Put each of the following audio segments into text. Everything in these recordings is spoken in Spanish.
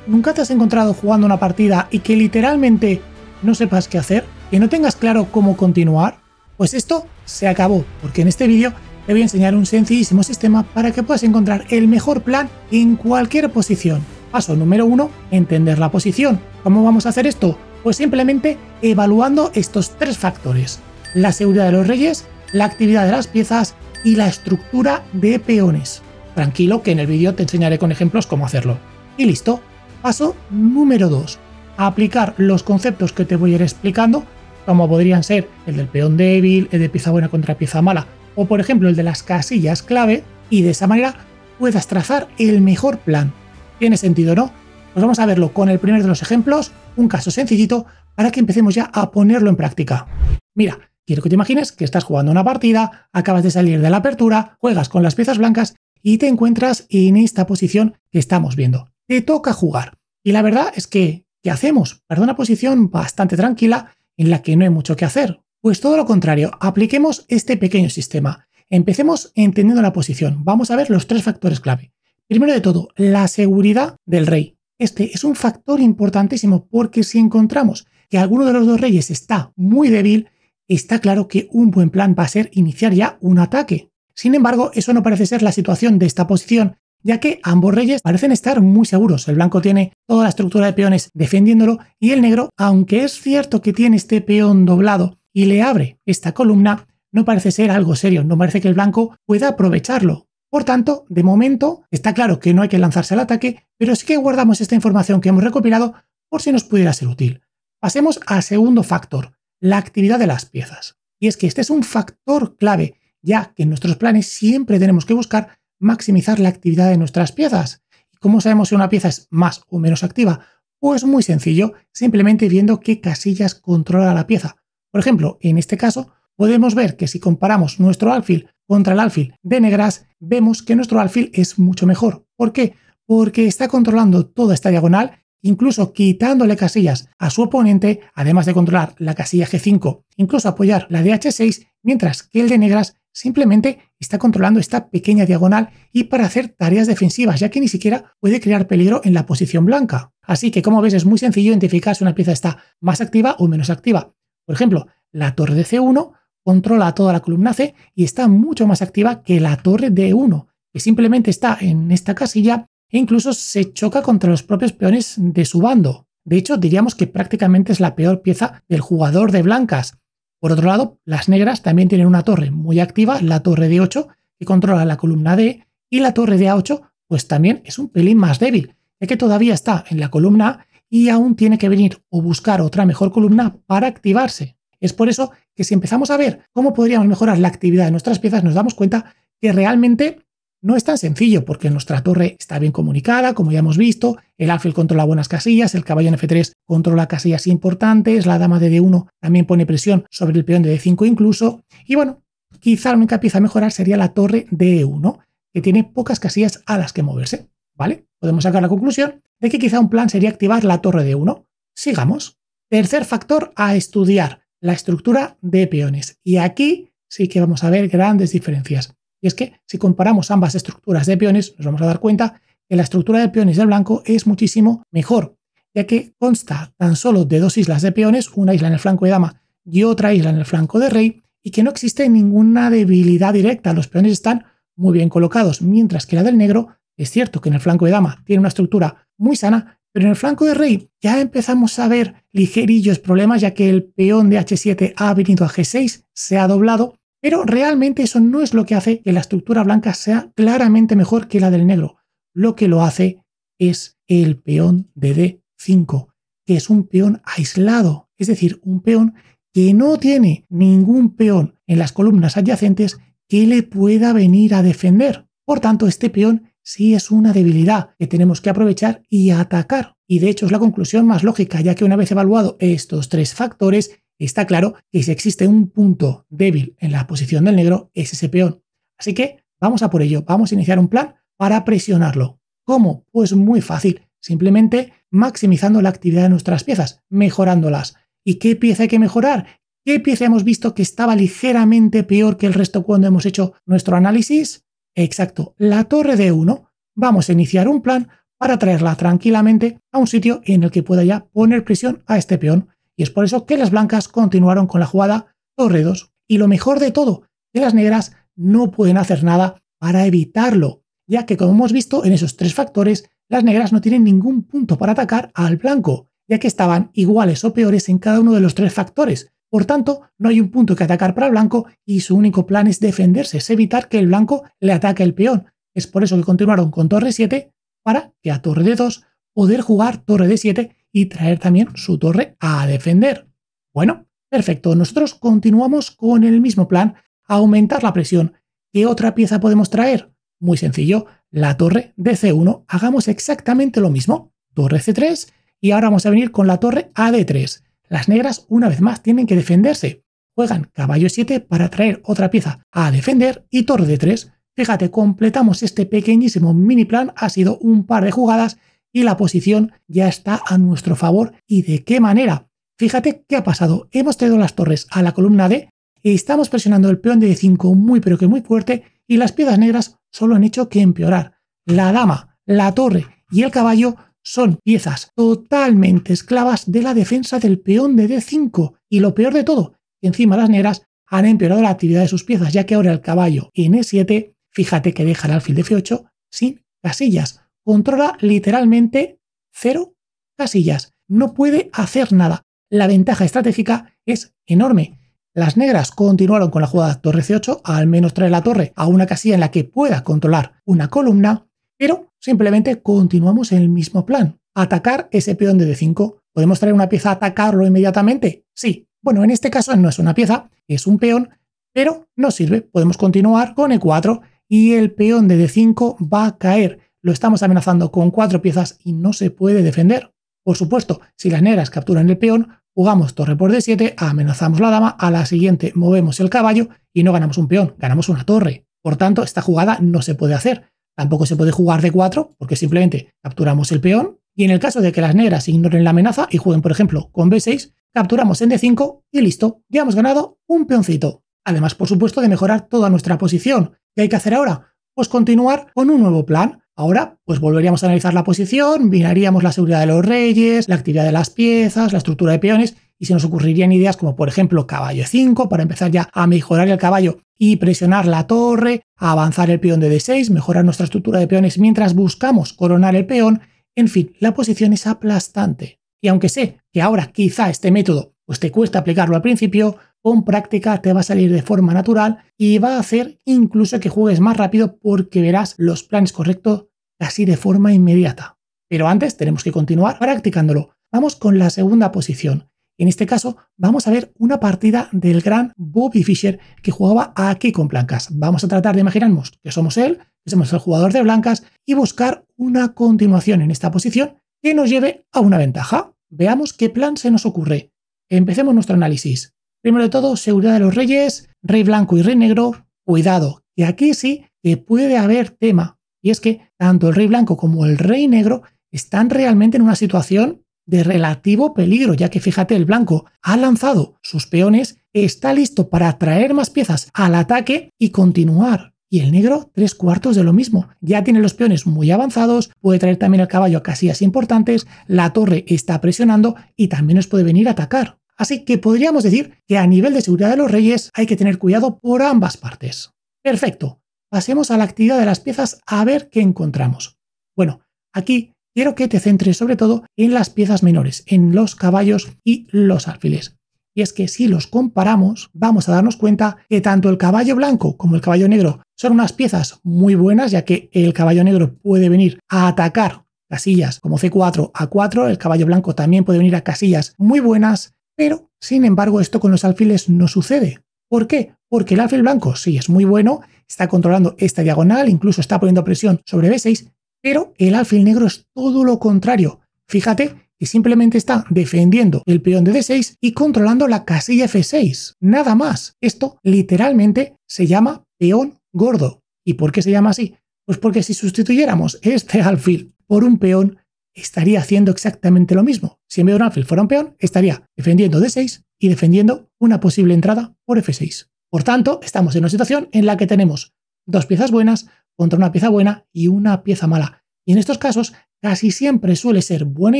¿Nunca te has encontrado jugando una partida y que literalmente no sepas qué hacer? ¿Que no tengas claro cómo continuar? Pues esto se acabó, porque en este vídeo te voy a enseñar un sencillísimo sistema para que puedas encontrar el mejor plan en cualquier posición. Paso número 1, entender la posición. ¿Cómo vamos a hacer esto? Pues simplemente evaluando estos tres factores: la seguridad de los reyes, la actividad de las piezas y la estructura de peones. Tranquilo, que en el vídeo te enseñaré con ejemplos cómo hacerlo. Y listo. Paso número 2, aplicar los conceptos que te voy a ir explicando, como podrían ser el del peón débil, el de pieza buena contra pieza mala, o por ejemplo el de las casillas clave, y de esa manera puedas trazar el mejor plan. ¿Tiene sentido, no? Pues vamos a verlo con el primero de los ejemplos, un caso sencillito, para que empecemos ya a ponerlo en práctica. Mira, quiero que te imagines que estás jugando una partida, acabas de salir de la apertura, juegas con las piezas blancas y te encuentras en esta posición que estamos viendo. Te toca jugar. Y la verdad es que, ¿qué hacemos? Para una posición bastante tranquila en la que no hay mucho que hacer. Pues todo lo contrario, apliquemos este pequeño sistema. Empecemos entendiendo la posición. Vamos a ver los tres factores clave. Primero de todo, la seguridad del rey. Este es un factor importantísimo porque si encontramos que alguno de los dos reyes está muy débil, está claro que un buen plan va a ser iniciar ya un ataque. Sin embargo, eso no parece ser la situación de esta posición, ya que ambos reyes parecen estar muy seguros. El blanco tiene toda la estructura de peones defendiéndolo y el negro, aunque es cierto que tiene este peón doblado y le abre esta columna, no parece ser algo serio, no parece que el blanco pueda aprovecharlo. Por tanto, de momento está claro que no hay que lanzarse al ataque, pero sí que guardamos esta información que hemos recopilado por si nos pudiera ser útil. Pasemos al segundo factor, la actividad de las piezas. Y es que este es un factor clave, ya que en nuestros planes siempre tenemos que buscar maximizar la actividad de nuestras piezas. ¿Y cómo sabemos si una pieza es más o menos activa? Pues muy sencillo, simplemente viendo qué casillas controla la pieza. Por ejemplo, en este caso, podemos ver que si comparamos nuestro alfil contra el alfil de negras, vemos que nuestro alfil es mucho mejor. ¿Por qué? Porque está controlando toda esta diagonal, incluso quitándole casillas a su oponente, además de controlar la casilla G5, incluso apoyar la de H6, mientras que el de negras simplemente está controlando esta pequeña diagonal y para hacer tareas defensivas, ya que ni siquiera puede crear peligro en la posición blanca. Así que, como ves, es muy sencillo identificar si una pieza está más activa o menos activa. Por ejemplo, la torre de C1 controla toda la columna C y está mucho más activa que la torre D1, que simplemente está en esta casilla e incluso se choca contra los propios peones de su bando. De hecho, diríamos que prácticamente es la peor pieza del jugador de blancas. Por otro lado, las negras también tienen una torre muy activa, la torre D8, que controla la columna D, y la torre de A8 pues también es un pelín más débil, ya que todavía está en la columna A y aún tiene que venir o buscar otra mejor columna para activarse. Es por eso que si empezamos a ver cómo podríamos mejorar la actividad de nuestras piezas, nos damos cuenta que realmente no es tan sencillo, porque nuestra torre está bien comunicada, como ya hemos visto, el alfil controla buenas casillas, el caballo en F3 controla casillas importantes, la dama de D1 también pone presión sobre el peón de D5 incluso, y bueno, quizá la única pieza a mejorar sería la torre de E1, que tiene pocas casillas a las que moverse, ¿vale? Podemos sacar la conclusión de que quizá un plan sería activar la torre de E1. Sigamos. Tercer factor a estudiar, la estructura de peones, y aquí sí que vamos a ver grandes diferencias. Y es que si comparamos ambas estructuras de peones, nos vamos a dar cuenta que la estructura de peones del blanco es muchísimo mejor, ya que consta tan solo de dos islas de peones, una isla en el flanco de dama y otra isla en el flanco de rey, y que no existe ninguna debilidad directa. Los peones están muy bien colocados, mientras que la del negro es cierto que en el flanco de dama tiene una estructura muy sana, pero en el flanco de rey ya empezamos a ver ligerillos problemas, ya que el peón de H7 ha venido a G6, se ha doblado, pero realmente eso no es lo que hace que la estructura blanca sea claramente mejor que la del negro. Lo que lo hace es el peón de D5, que es un peón aislado, es decir, un peón que no tiene ningún peón en las columnas adyacentes que le pueda venir a defender. Por tanto, este peón sí es una debilidad que tenemos que aprovechar y atacar. Y de hecho es la conclusión más lógica, ya que una vez evaluado estos tres factores, está claro que si existe un punto débil en la posición del negro, es ese peón. Así que vamos a por ello, vamos a iniciar un plan para presionarlo. ¿Cómo? Pues muy fácil, simplemente maximizando la actividad de nuestras piezas, mejorándolas. ¿Y qué pieza hay que mejorar? ¿Qué pieza hemos visto que estaba ligeramente peor que el resto cuando hemos hecho nuestro análisis? Exacto, la torre de E1. Vamos a iniciar un plan para traerla tranquilamente a un sitio en el que pueda ya poner presión a este peón. Y es por eso que las blancas continuaron con la jugada torre 2. Y lo mejor de todo, que las negras no pueden hacer nada para evitarlo, ya que como hemos visto en esos 3 factores, las negras no tienen ningún punto para atacar al blanco, ya que estaban iguales o peores en cada uno de los 3 factores. Por tanto, no hay un punto que atacar para el blanco y su único plan es defenderse, es evitar que el blanco le ataque el peón. Es por eso que continuaron con torre 7 para que a torre de 2 poder jugar torre de 7 y traer también su torre a defender. Bueno, perfecto. Nosotros continuamos con el mismo plan, aumentar la presión. ¿Qué otra pieza podemos traer? Muy sencillo, la torre de C1. Hagamos exactamente lo mismo. Torre C3 y ahora vamos a venir con la torre a D3. Las negras una vez más tienen que defenderse. Juegan caballo 7 para traer otra pieza a defender y torre D3. Fíjate, completamos este pequeñísimo mini plan, ha sido un par de jugadas y la posición ya está a nuestro favor. ¿Y de qué manera? Fíjate qué ha pasado. Hemos traído las torres a la columna D y estamos presionando el peón de D5 muy pero que muy fuerte y las piezas negras solo han hecho que empeorar. La dama, la torre y el caballo son piezas totalmente esclavas de la defensa del peón de D5. Y lo peor de todo, que encima las negras han empeorado la actividad de sus piezas, ya que ahora el caballo en E7, fíjate que deja el alfil de F8 sin casillas. Controla literalmente 0 casillas. No puede hacer nada. La ventaja estratégica es enorme. Las negras continuaron con la jugada torre C8, al menos traer la torre a una casilla en la que pueda controlar una columna, pero simplemente continuamos en el mismo plan. Atacar ese peón de D5. ¿Podemos traer una pieza a atacarlo inmediatamente? Sí. Bueno, en este caso no es una pieza, es un peón, pero no sirve. Podemos continuar con E4 y el peón de D5 va a caer. Lo estamos amenazando con 4 piezas y no se puede defender. Por supuesto, si las negras capturan el peón, jugamos torre por D7, amenazamos la dama, a la siguiente movemos el caballo y no ganamos un peón, ganamos una torre. Por tanto, esta jugada no se puede hacer. Tampoco se puede jugar D4 porque simplemente capturamos el peón y en el caso de que las negras ignoren la amenaza y jueguen, por ejemplo, con B6, capturamos en D5 y listo, ya hemos ganado un peoncito. Además, por supuesto, de mejorar toda nuestra posición. ¿Qué hay que hacer ahora? Pues continuar con un nuevo plan. Ahora, pues volveríamos a analizar la posición, miraríamos la seguridad de los reyes, la actividad de las piezas, la estructura de peones y se nos ocurrirían ideas como, por ejemplo, caballo E5 para empezar ya a mejorar el caballo y presionar la torre, a avanzar el peón de D6, mejorar nuestra estructura de peones mientras buscamos coronar el peón. En fin, la posición es aplastante. Y aunque sé que ahora quizá este método pues te cuesta aplicarlo al principio, con práctica te va a salir de forma natural y va a hacer incluso que juegues más rápido porque verás los planes correctos casi de forma inmediata. Pero antes tenemos que continuar practicándolo. Vamos con la segunda posición. En este caso vamos a ver una partida del gran Bobby Fischer que jugaba aquí con blancas. Vamos a tratar de imaginarnos que somos él, que somos el jugador de blancas y buscar una continuación en esta posición que nos lleve a una ventaja. Veamos qué plan se nos ocurre. Empecemos nuestro análisis. Primero de todo, seguridad de los reyes, rey blanco y rey negro. Cuidado, que aquí sí que puede haber tema. Y es que tanto el rey blanco como el rey negro están realmente en una situación de relativo peligro, ya que fíjate, el blanco ha lanzado sus peones, está listo para traer más piezas al ataque y continuar. Y el negro, 3/4 de lo mismo. Ya tiene los peones muy avanzados, puede traer también el caballo a casillas importantes, la torre está presionando y también nos puede venir a atacar. Así que podríamos decir que a nivel de seguridad de los reyes hay que tener cuidado por ambas partes. Perfecto. Pasemos a la actividad de las piezas a ver qué encontramos. Bueno, aquí quiero que te centres sobre todo en las piezas menores, en los caballos y los alfiles. Y es que si los comparamos, vamos a darnos cuenta que tanto el caballo blanco como el caballo negro son unas piezas muy buenas, ya que el caballo negro puede venir a atacar casillas como C4, A4, el caballo blanco también puede venir a casillas muy buenas, pero sin embargo esto con los alfiles no sucede. ¿Por qué? Porque el alfil blanco sí es muy bueno, está controlando esta diagonal, incluso está poniendo presión sobre B6, pero el alfil negro es todo lo contrario. Fíjate que simplemente está defendiendo el peón de D6 y controlando la casilla F6. Nada más. Esto literalmente se llama peón gordo. ¿Y por qué se llama así? Pues porque si sustituyéramos este alfil por un peón, estaría haciendo exactamente lo mismo. Si en vez de un alfil fuera un peón, estaría defendiendo D6 y defendiendo una posible entrada por F6. Por tanto, estamos en una situación en la que tenemos dos piezas buenas contra una pieza buena y una pieza mala. Y en estos casos casi siempre suele ser buena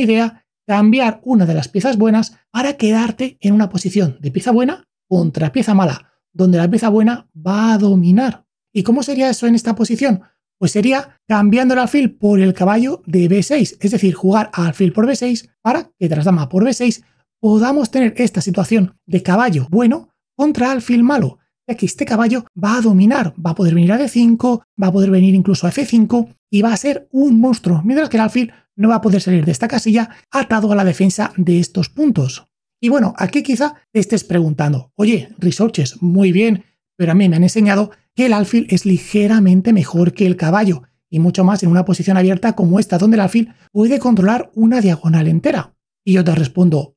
idea cambiar una de las piezas buenas para quedarte en una posición de pieza buena contra pieza mala, donde la pieza buena va a dominar. ¿Y cómo sería eso en esta posición? Pues sería cambiando el alfil por el caballo de B6, es decir, jugar alfil por B6 para que tras dama por B6 podamos tener esta situación de caballo bueno contra alfil malo, ya que este caballo va a dominar, va a poder venir a D5, va a poder venir incluso a F5 y va a ser un monstruo, mientras que el alfil no va a poder salir de esta casilla atado a la defensa de estos puntos. Y bueno, aquí quizá te estés preguntando, oye, Researches, muy bien, pero a mí me han enseñado que el alfil es ligeramente mejor que el caballo, y mucho más en una posición abierta como esta, donde el alfil puede controlar una diagonal entera. Y yo te respondo,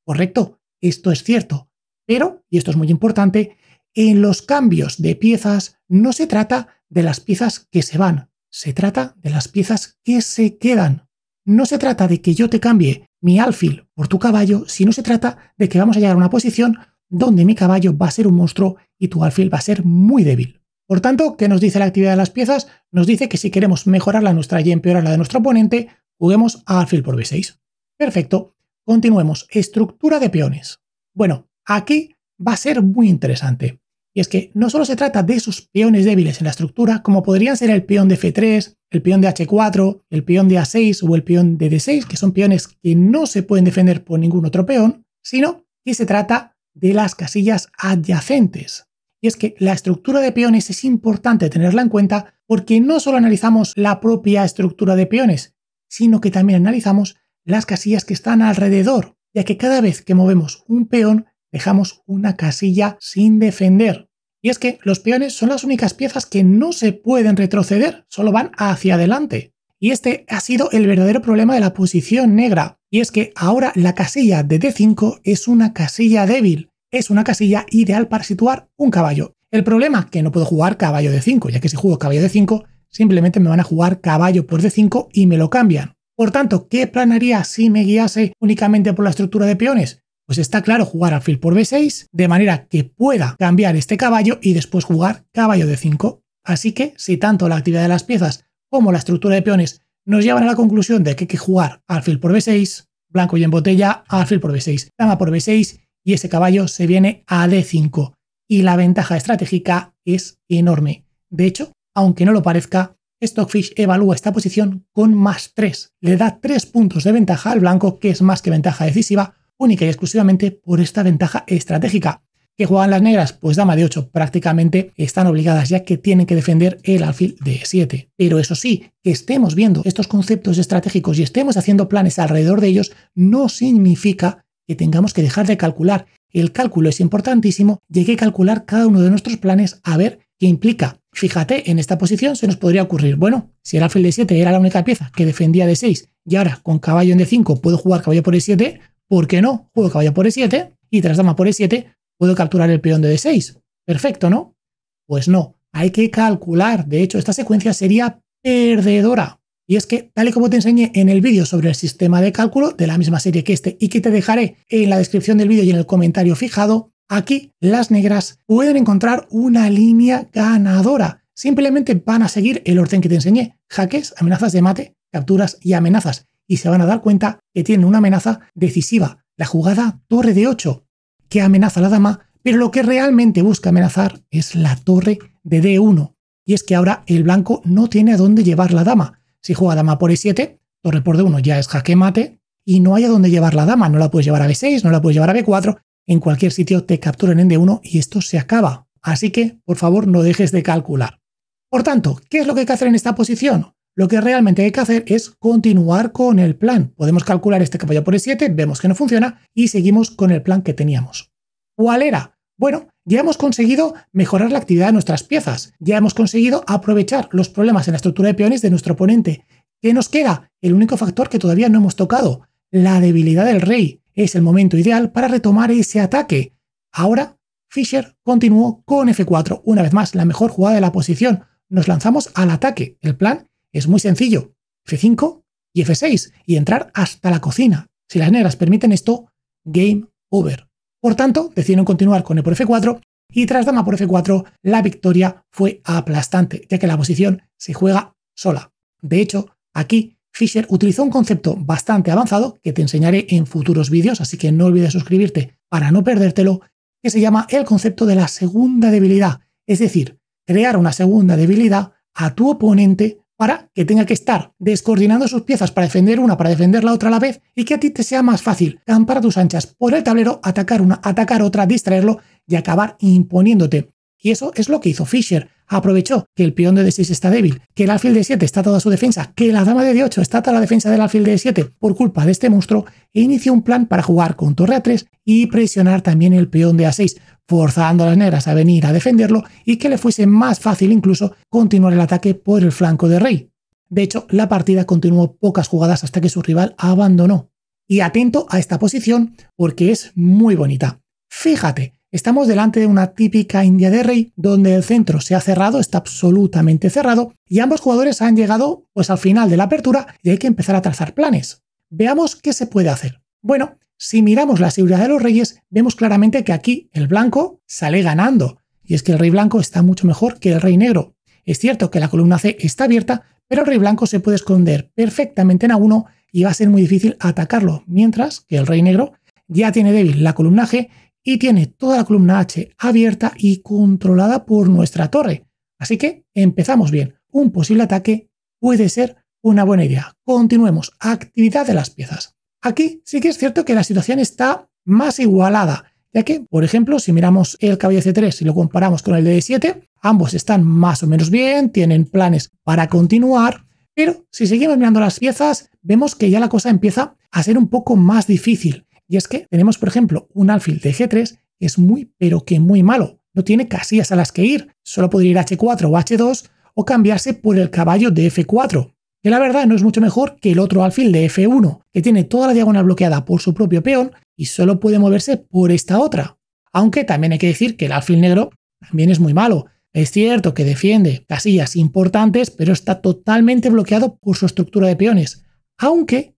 correcto, esto es cierto, pero, y esto es muy importante, en los cambios de piezas no se trata de las piezas que se van, se trata de las piezas que se quedan. No se trata de que yo te cambie mi alfil por tu caballo, sino se trata de que vamos a llegar a una posición donde mi caballo va a ser un monstruo y tu alfil va a ser muy débil. Por tanto, ¿qué nos dice la actividad de las piezas? Nos dice que si queremos mejorar la nuestra y empeorar la de nuestro oponente, juguemos a alfil por B6. Perfecto. Continuemos. Estructura de peones. Bueno, aquí va a ser muy interesante. Y es que no solo se trata de esos peones débiles en la estructura, como podrían ser el peón de F3, el peón de H4, el peón de A6 o el peón de D6, que son peones que no se pueden defender por ningún otro peón, sino que se trata de las casillas adyacentes. Y es que la estructura de peones es importante tenerla en cuenta porque no solo analizamos la propia estructura de peones, sino que también analizamos las casillas que están alrededor, ya que cada vez que movemos un peón dejamos una casilla sin defender. Y es que los peones son las únicas piezas que no se pueden retroceder, solo van hacia adelante. Y este ha sido el verdadero problema de la posición negra. Y es que ahora la casilla de D5 es una casilla débil, es una casilla ideal para situar un caballo. El problema es que no puedo jugar caballo D5, ya que si juego caballo D5 simplemente me van a jugar caballo por D5 y me lo cambian. Por tanto, ¿qué plan haría si me guiase únicamente por la estructura de peones? Pues está claro, jugar alfil por B6, de manera que pueda cambiar este caballo y después jugar caballo D5. Así que, si tanto la actividad de las piezas como la estructura de peones nos llevan a la conclusión de que hay que jugar alfil por B6, blanco y en botella, alfil por B6, dama por B6, y ese caballo se viene a D5. Y la ventaja estratégica es enorme. De hecho, aunque no lo parezca, Stockfish evalúa esta posición con +3. Le da 3 puntos de ventaja al blanco, que es más que ventaja decisiva, única y exclusivamente por esta ventaja estratégica. ¿Qué juegan las negras? Pues dama de 8, prácticamente están obligadas ya que tienen que defender el alfil de 7. Pero eso sí, que estemos viendo estos conceptos estratégicos y estemos haciendo planes alrededor de ellos no significa que tengamos que dejar de calcular. El cálculo es importantísimo y hay que calcular cada uno de nuestros planes a ver qué implica. Fíjate, en esta posición se nos podría ocurrir, bueno, si el alfil de 7 era la única pieza que defendía de 6 y ahora con caballo en D5 puedo jugar caballo por E7, ¿por qué no? Juego caballo por E7 y tras dama por E7 puedo capturar el peón de D6. Perfecto, ¿no? Pues no, hay que calcular. De hecho, esta secuencia sería perdedora. Y es que, tal y como te enseñé en el vídeo sobre el sistema de cálculo de la misma serie que este y que te dejaré en la descripción del vídeo y en el comentario fijado, aquí las negras pueden encontrar una línea ganadora. Simplemente van a seguir el orden que te enseñé. Jaques, amenazas de mate, capturas y amenazas. Y se van a dar cuenta que tienen una amenaza decisiva, la jugada torre de 8, que amenaza a la dama, pero lo que realmente busca amenazar es la torre de D1. Y es que ahora el blanco no tiene a dónde llevar la dama. Si juega dama por E7, torre por D1 ya es jaque mate y no hay a dónde llevar la dama. No la puedes llevar a B6, no la puedes llevar a B4. En cualquier sitio te capturan en D1 y esto se acaba. Así que, por favor, no dejes de calcular. Por tanto, ¿qué es lo que hay que hacer en esta posición? Lo que realmente hay que hacer es continuar con el plan. Podemos calcular este caballo por E7, vemos que no funciona y seguimos con el plan que teníamos. ¿Cuál era? Bueno, ya hemos conseguido mejorar la actividad de nuestras piezas. Ya hemos conseguido aprovechar los problemas en la estructura de peones de nuestro oponente. ¿Qué nos queda? El único factor que todavía no hemos tocado, la debilidad del rey. Es el momento ideal para retomar ese ataque. Ahora, Fischer continuó con F4. Una vez más, la mejor jugada de la posición. Nos lanzamos al ataque. El plan es muy sencillo. F5 y F6 y entrar hasta la cocina. Si las negras permiten esto, game over. Por tanto, decidieron continuar con E por F4 y tras dama por F4 la victoria fue aplastante, ya que la posición se juega sola. De hecho, Aquí Fischer utilizó un concepto bastante avanzado que te enseñaré en futuros vídeos, así que no olvides suscribirte para no perdértelo, que se llama el concepto de la segunda debilidad, es decir, crear una segunda debilidad a tu oponente para que tenga que estar descoordinando sus piezas para defender una, para defender la otra a la vez y que a ti te sea más fácil campar a tus anchas por el tablero, atacar una, atacar otra, distraerlo y acabar imponiéndote. Y eso es lo que hizo Fischer. Aprovechó que el peón de D6 está débil, que el alfil de D7 está toda su defensa, que la dama de D8 está toda la defensa del alfil de D7 por culpa de este monstruo e inició un plan para jugar con torre A3 y presionar también el peón de A6, forzando a las negras a venir a defenderlo y que le fuese más fácil incluso continuar el ataque por el flanco de rey. De hecho, la partida continuó pocas jugadas hasta que su rival abandonó. Y atento a esta posición porque es muy bonita. Fíjate, estamos delante de una típica India de rey donde el centro se ha cerrado, está absolutamente cerrado y ambos jugadores han llegado pues al final de la apertura y hay que empezar a trazar planes. Veamos qué se puede hacer. Bueno, si miramos la seguridad de los reyes, vemos claramente que aquí el blanco sale ganando. Y es que el rey blanco está mucho mejor que el rey negro. Es cierto que la columna C está abierta, pero el rey blanco se puede esconder perfectamente en A1 y va a ser muy difícil atacarlo, mientras que el rey negro ya tiene débil la columna G y tiene toda la columna H abierta y controlada por nuestra torre. Así que empezamos bien. Un posible ataque puede ser una buena idea. Continuemos. Actividad de las piezas. Aquí sí que es cierto que la situación está más igualada, ya que, por ejemplo, si miramos el caballo C3 y lo comparamos con el de D7, ambos están más o menos bien, tienen planes para continuar, pero si seguimos mirando las piezas, vemos que ya la cosa empieza a ser un poco más difícil. Y es que tenemos, por ejemplo, un alfil de G3 que es muy, pero que muy malo. No tiene casillas a las que ir, solo podría ir H4 o H2 o cambiarse por el caballo de F4. Que la verdad no es mucho mejor que el otro alfil de F1, que tiene toda la diagonal bloqueada por su propio peón y solo puede moverse por esta otra. Aunque también hay que decir que el alfil negro también es muy malo. Es cierto que defiende casillas importantes, pero está totalmente bloqueado por su estructura de peones. Aunque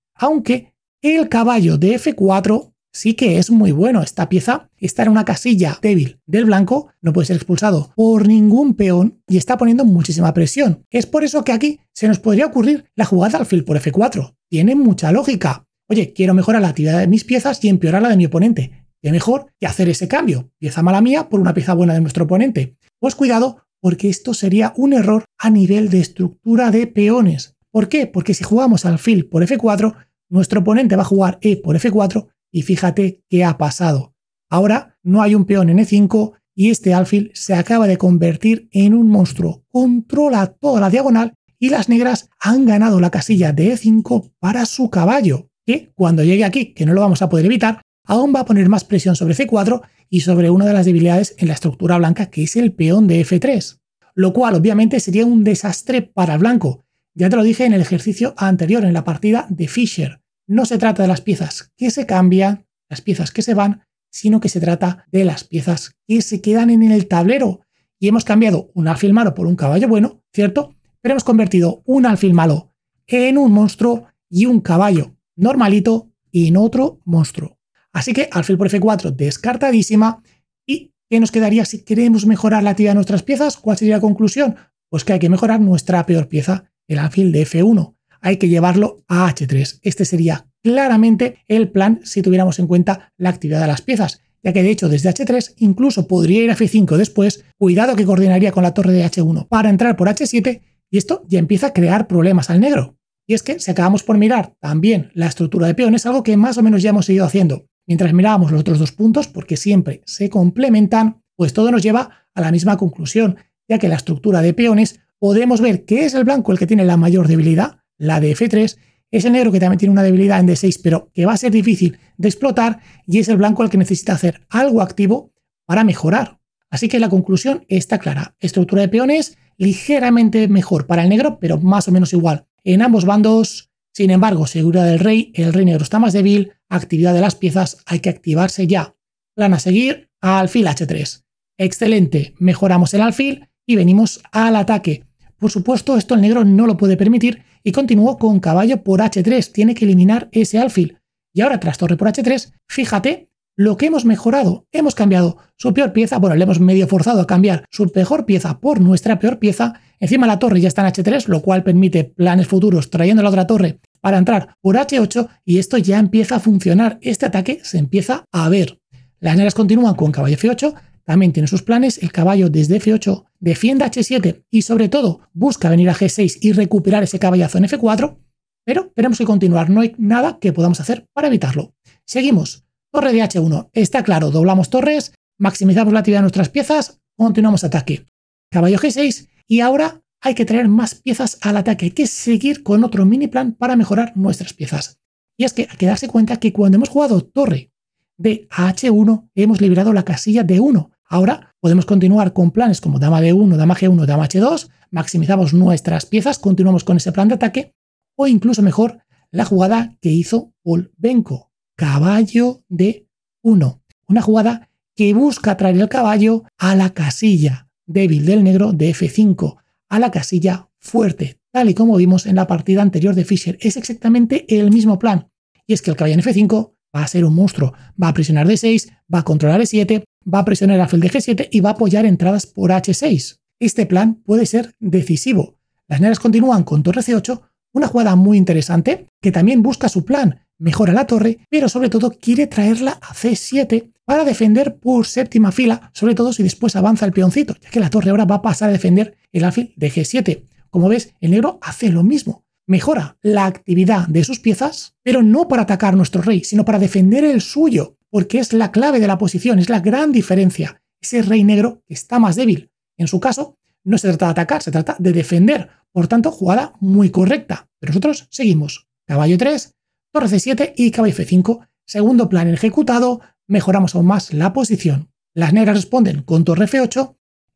el caballo de F4 sí que es muy bueno. Esta pieza está en una casilla débil del blanco, no puede ser expulsado por ningún peón y está poniendo muchísima presión. Es por eso que aquí se nos podría ocurrir la jugada alfil por F4. Tiene mucha lógica. Oye, quiero mejorar la actividad de mis piezas y empeorar la de mi oponente. ¿Qué mejor que hacer ese cambio? Pieza mala mía por una pieza buena de nuestro oponente. Pues cuidado, porque esto sería un error a nivel de estructura de peones. ¿Por qué? Porque si jugamos alfil por F4, nuestro oponente va a jugar E por F4 y fíjate qué ha pasado. Ahora no hay un peón en E5 y este alfil se acaba de convertir en un monstruo. Controla toda la diagonal y las negras han ganado la casilla de E5 para su caballo, que cuando llegue aquí, que no lo vamos a poder evitar, aún va a poner más presión sobre C4 y sobre una de las debilidades en la estructura blanca, que es el peón de F3. Lo cual obviamente sería un desastre para el blanco. Ya te lo dije en el ejercicio anterior, en la partida de Fischer. No se trata de las piezas que se cambian, las piezas que se van, sino que se trata de las piezas que se quedan en el tablero. Y hemos cambiado un alfil malo por un caballo bueno, ¿cierto? Pero hemos convertido un alfil malo en un monstruo y un caballo normalito en otro monstruo. Así que alfil por F4 descartadísima. ¿Y qué nos quedaría si queremos mejorar la actividad de nuestras piezas? ¿Cuál sería la conclusión? Pues que hay que mejorar nuestra peor pieza, el alfil de F1. Hay que llevarlo a H3. Este sería claramente el plan si tuviéramos en cuenta la actividad de las piezas, ya que de hecho desde H3 incluso podría ir a F5 después, cuidado que coordinaría con la torre de H1 para entrar por H7 y esto ya empieza a crear problemas al negro. Y es que si acabamos por mirar también la estructura de peones, algo que más o menos ya hemos ido haciendo mientras mirábamos los otros dos puntos, porque siempre se complementan, pues todo nos lleva a la misma conclusión, ya que la estructura de peones podemos ver que es el blanco el que tiene la mayor debilidad, la de F3, es el negro que también tiene una debilidad en D6, pero que va a ser difícil de explotar, y es el blanco el que necesita hacer algo activo para mejorar. Así que la conclusión está clara. Estructura de peones ligeramente mejor para el negro, pero más o menos igual en ambos bandos. Sin embargo, seguridad del rey, el rey negro está más débil, actividad de las piezas, hay que activarse ya. Plan a seguir, alfil H3. Excelente, mejoramos el alfil y venimos al ataque. Por supuesto, esto el negro no lo puede permitir y continuó con caballo por H3. Tiene que eliminar ese alfil. Y ahora tras torre por H3, fíjate lo que hemos mejorado. Hemos cambiado su peor pieza, bueno, le hemos medio forzado a cambiar su mejor pieza por nuestra peor pieza Encima la torre ya está en H3, lo cual permite planes futuros trayendo la otra torre para entrar por H8 y esto ya empieza a funcionar. Este ataque se empieza a ver. Las negras continúan con caballo F8, también tiene sus planes. El caballo desde F8 defiende H7 y sobre todo busca venir a G6 y recuperar ese caballazo en F4, pero tenemos que continuar, no hay nada que podamos hacer para evitarlo. Seguimos. Torre de H1, está claro, doblamos torres, maximizamos la actividad de nuestras piezas, continuamos ataque. Caballo G6 y ahora hay que traer más piezas al ataque, hay que seguir con otro mini plan para mejorar nuestras piezas. Y es que hay que darse cuenta que cuando hemos jugado torre de H1 hemos liberado la casilla de 1. Ahora podemos continuar con planes como dama D1, dama G1, dama H2, maximizamos nuestras piezas, continuamos con ese plan de ataque o incluso mejor la jugada que hizo Polvenko. Caballo D1. Una jugada que busca traer el caballo a la casilla débil del negro de F5, a la casilla fuerte, tal y como vimos en la partida anterior de Fischer. Es exactamente el mismo plan. Y es que el caballo en F5 va a ser un monstruo. Va a presionar D6, va a controlar E7, va a presionar el alfil de G7 y va a apoyar entradas por H6. Este plan puede ser decisivo. Las negras continúan con torre C8, una jugada muy interesante que también busca su plan. Mejora la torre, pero sobre todo quiere traerla a C7 para defender por séptima fila, sobre todo si después avanza el peoncito, ya que la torre ahora va a pasar a defender el alfil de G7. Como ves, el negro hace lo mismo. Mejora la actividad de sus piezas, pero no para atacar a nuestro rey, sino para defender el suyo, porque es la clave de la posición, es la gran diferencia. Ese rey negro que está más débil. En su caso, no se trata de atacar, se trata de defender. Por tanto, jugada muy correcta. Pero nosotros seguimos. Caballo 3, torre C7 y caballo F5. Segundo plan ejecutado, mejoramos aún más la posición. Las negras responden con torre F8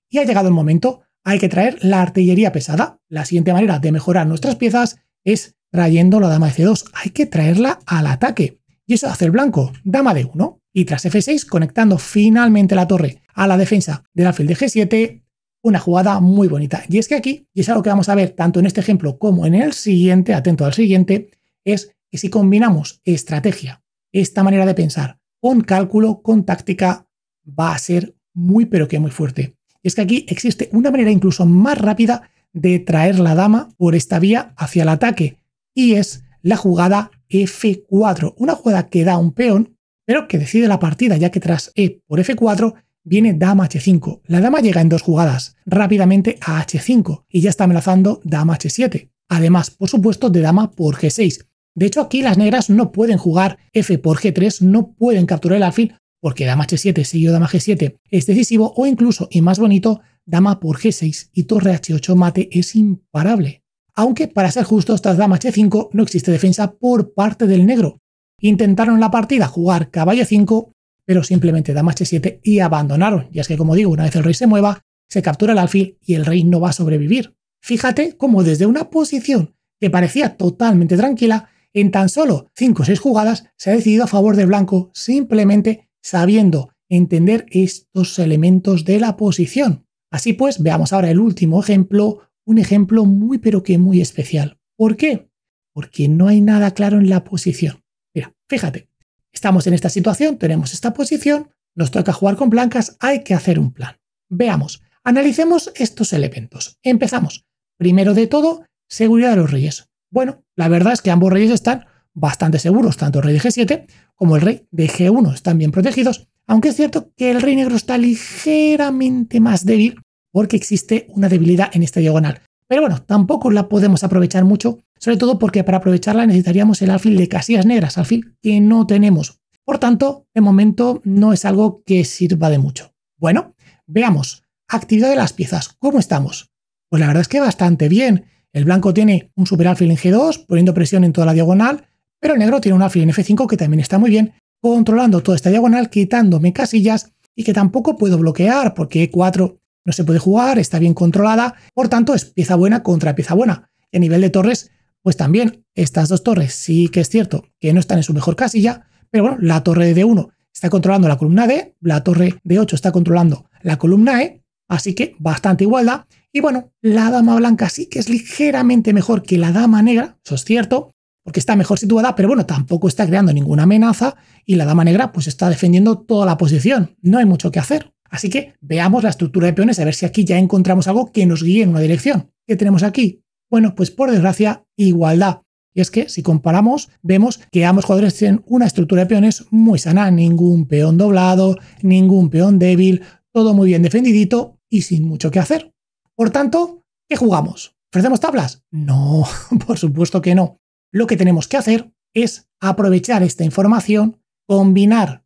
y ha llegado el momento. Hay que traer la artillería pesada. La siguiente manera de mejorar nuestras piezas es trayendo la dama de C2. Hay que traerla al ataque. Y eso hace el blanco, dama de 1. Y tras F6, conectando finalmente la torre a la defensa del alfil de G7, una jugada muy bonita. Y es que aquí, y es algo que vamos a ver tanto en este ejemplo como en el siguiente, atento al siguiente, es que si combinamos estrategia, esta manera de pensar, con cálculo, con táctica, va a ser muy pero que muy fuerte. Y es que aquí existe una manera incluso más rápida de traer la dama por esta vía hacia el ataque, y es la jugada F4, una jugada que da un peón, pero que decide la partida, ya que tras E por F4 viene dama H5. La dama llega en dos jugadas rápidamente a H5 y ya está amenazando dama H7. Además, por supuesto, de dama por G6. De hecho, aquí las negras no pueden jugar F por G3, no pueden capturar el alfil porque dama H7 seguido dama G7 es decisivo, o incluso, y más bonito, dama por G6 y torre H8 mate es imparable. Aunque, para ser justos, tras dama H5 no existe defensa por parte del negro. Intentaron en la partida jugar caballo 5, pero simplemente dama H7 y abandonaron. Y es que, como digo, una vez el rey se mueva, se captura el alfil y el rey no va a sobrevivir. Fíjate cómo desde una posición que parecía totalmente tranquila, en tan solo 5 o 6 jugadas se ha decidido a favor del blanco, simplemente sabiendo entender estos elementos de la posición. Así pues, veamos ahora el último ejemplo, un ejemplo muy pero que muy especial. ¿Por qué? Porque no hay nada claro en la posición. Mira, fíjate, estamos en esta situación, tenemos esta posición, nos toca jugar con blancas, hay que hacer un plan. Veamos, analicemos estos elementos. Empezamos. Primero de todo, seguridad de los reyes. Bueno, la verdad es que ambos reyes están bastante seguros, tanto el rey de G7 como el rey de G1 están bien protegidos, aunque es cierto que el rey negro está ligeramente más débil porque existe una debilidad en esta diagonal. Pero bueno, tampoco la podemos aprovechar mucho, sobre todo porque para aprovecharla necesitaríamos el alfil de casillas negras, alfil que no tenemos. Por tanto, de momento no es algo que sirva de mucho. Bueno, veamos. Actividad de las piezas. ¿Cómo estamos? Pues la verdad es que bastante bien. El blanco tiene un super alfil en G2, poniendo presión en toda la diagonal, pero el negro tiene un alfil en F5 que también está muy bien, controlando toda esta diagonal, quitándome casillas y que tampoco puedo bloquear porque E4 no se puede jugar, está bien controlada, por tanto es pieza buena contra pieza buena. Y a nivel de torres, pues también estas dos torres sí que es cierto que no están en su mejor casilla, pero bueno, la torre de D1 está controlando la columna D, la torre de 8 está controlando la columna E, así que bastante igualdad. Y bueno, la dama blanca sí que es ligeramente mejor que la dama negra, eso es cierto, porque está mejor situada, pero bueno, tampoco está creando ninguna amenaza y la dama negra pues está defendiendo toda la posición, no hay mucho que hacer. Así que veamos la estructura de peones a ver si aquí ya encontramos algo que nos guíe en una dirección. ¿Qué tenemos aquí? Bueno, pues por desgracia, igualdad. Y es que si comparamos, vemos que ambos jugadores tienen una estructura de peones muy sana, ningún peón doblado, ningún peón débil, todo muy bien defendidito y sin mucho que hacer. Por tanto, ¿qué jugamos? ¿Ofrecemos tablas? No, por supuesto que no. Lo que tenemos que hacer es aprovechar esta información, combinar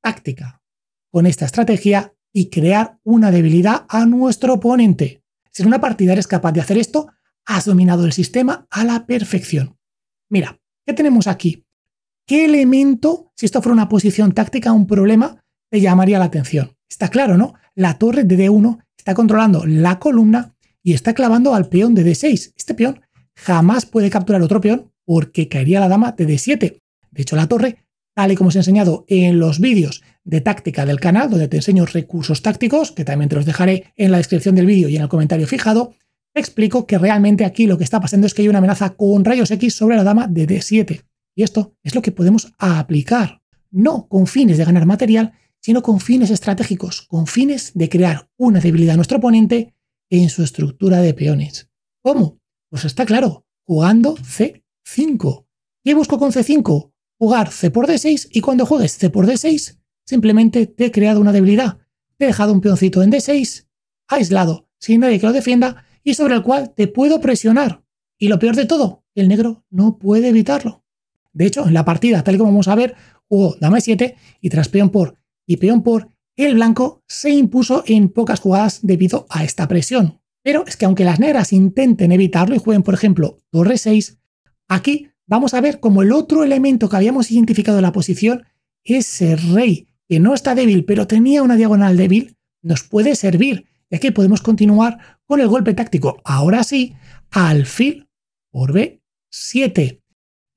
táctica con esta estrategia y crear una debilidad a nuestro oponente. Si en una partida eres capaz de hacer esto, has dominado el sistema a la perfección. Mira, ¿qué tenemos aquí? ¿Qué elemento, si esto fuera una posición táctica, un problema, te llamaría la atención? Está claro, ¿no? La torre de D1 está controlando la columna y está clavando al peón de D6. Este peón jamás puede capturar otro peón porque caería la dama de D7. De hecho, la torre, tal y como os he enseñado en los vídeos de táctica del canal, donde te enseño recursos tácticos, que también te los dejaré en la descripción del vídeo y en el comentario fijado, te explico que realmente aquí lo que está pasando es que hay una amenaza con rayos X sobre la dama de D7. Y esto es lo que podemos aplicar, no con fines de ganar material, sino con fines estratégicos, con fines de crear una debilidad a nuestro oponente en su estructura de peones. ¿Cómo? Pues está claro, jugando C5. ¿Qué busco con C5? Jugar C por D6 y cuando juegues C por D6, simplemente te he creado una debilidad. Te he dejado un peoncito en D6, aislado, sin nadie que lo defienda y sobre el cual te puedo presionar. Y lo peor de todo, el negro no puede evitarlo. De hecho, en la partida, tal y como vamos a ver, jugó dama E7 y tras peón por y peón por, el blanco se impuso en pocas jugadas debido a esta presión. Pero es que aunque las negras intenten evitarlo y jueguen, por ejemplo, torre 6, aquí vamos a ver como el otro elemento que habíamos identificado en la posición, ese rey que no está débil pero tenía una diagonal débil, nos puede servir, ya que podemos continuar con el golpe táctico. Ahora sí, alfil por B7,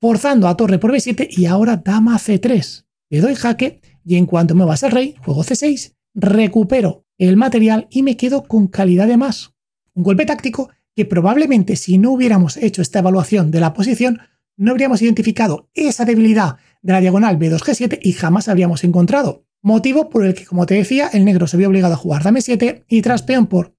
forzando a torre por B7 y ahora dama C3. Le doy jaque y en cuanto me vas el rey, juego C6, recupero el material y me quedo con calidad de más. Un golpe táctico que probablemente si no hubiéramos hecho esta evaluación de la posición, no habríamos identificado esa debilidad de la diagonal B2G7 y jamás habríamos encontrado. Motivo por el que, como te decía, el negro se vio obligado a jugar dama E7 y tras peón por,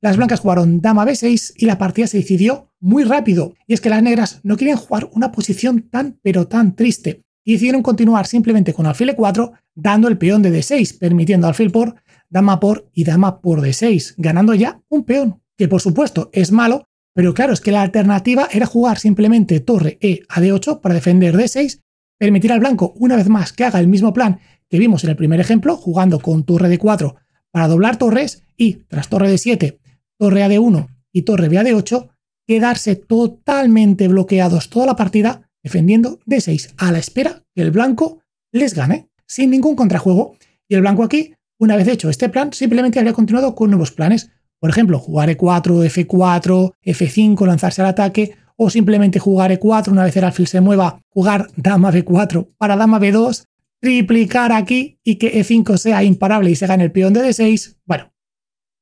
las blancas jugaron dama B6 y la partida se decidió muy rápido. Y es que las negras no querían jugar una posición tan pero tan triste y decidieron continuar simplemente con alfil E4 dando el peón de D6, permitiendo alfil por, dama por y dama por D6, ganando ya un peón, que por supuesto es malo, pero claro, es que la alternativa era jugar simplemente torre E a D8 para defender D6, permitir al blanco una vez más que haga el mismo plan que vimos en el primer ejemplo, jugando con torre D4 para doblar torres y tras torre D7, torre a D1 y torre B a D8, quedarse totalmente bloqueados toda la partida defendiendo D6 a la espera que el blanco les gane sin ningún contrajuego. Y el blanco aquí, una vez hecho este plan, simplemente habría continuado con nuevos planes. Por ejemplo, jugar E4, F4, F5, lanzarse al ataque, o simplemente jugar E4, una vez el alfil se mueva, jugar dama B4 para dama B2, triplicar aquí y que E5 sea imparable y se gane el peón de D6. Bueno,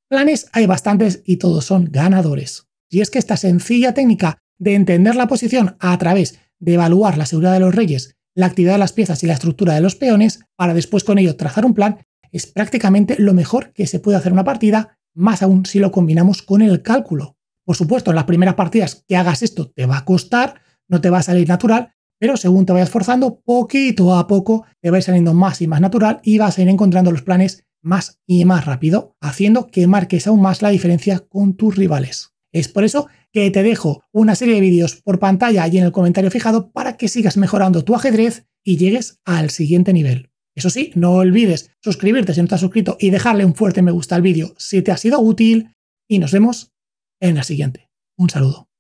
planes hay bastantes y todos son ganadores. Y es que esta sencilla técnica de entender la posición a través de evaluar la seguridad de los reyes, la actividad de las piezas y la estructura de los peones, para después con ello trazar un plan, es prácticamente lo mejor que se puede hacer en una partida, más aún si lo combinamos con el cálculo. Por supuesto, en las primeras partidas que hagas esto te va a costar, no te va a salir natural, pero según te vayas forzando, poquito a poco te va a ir saliendo más y más natural y vas a ir encontrando los planes más y más rápido, haciendo que marques aún más la diferencia con tus rivales. Es por eso que te dejo una serie de vídeos por pantalla y en el comentario fijado para que sigas mejorando tu ajedrez y llegues al siguiente nivel. Eso sí, no olvides suscribirte si no estás suscrito y dejarle un fuerte me gusta al vídeo si te ha sido útil y nos vemos en la siguiente. Un saludo.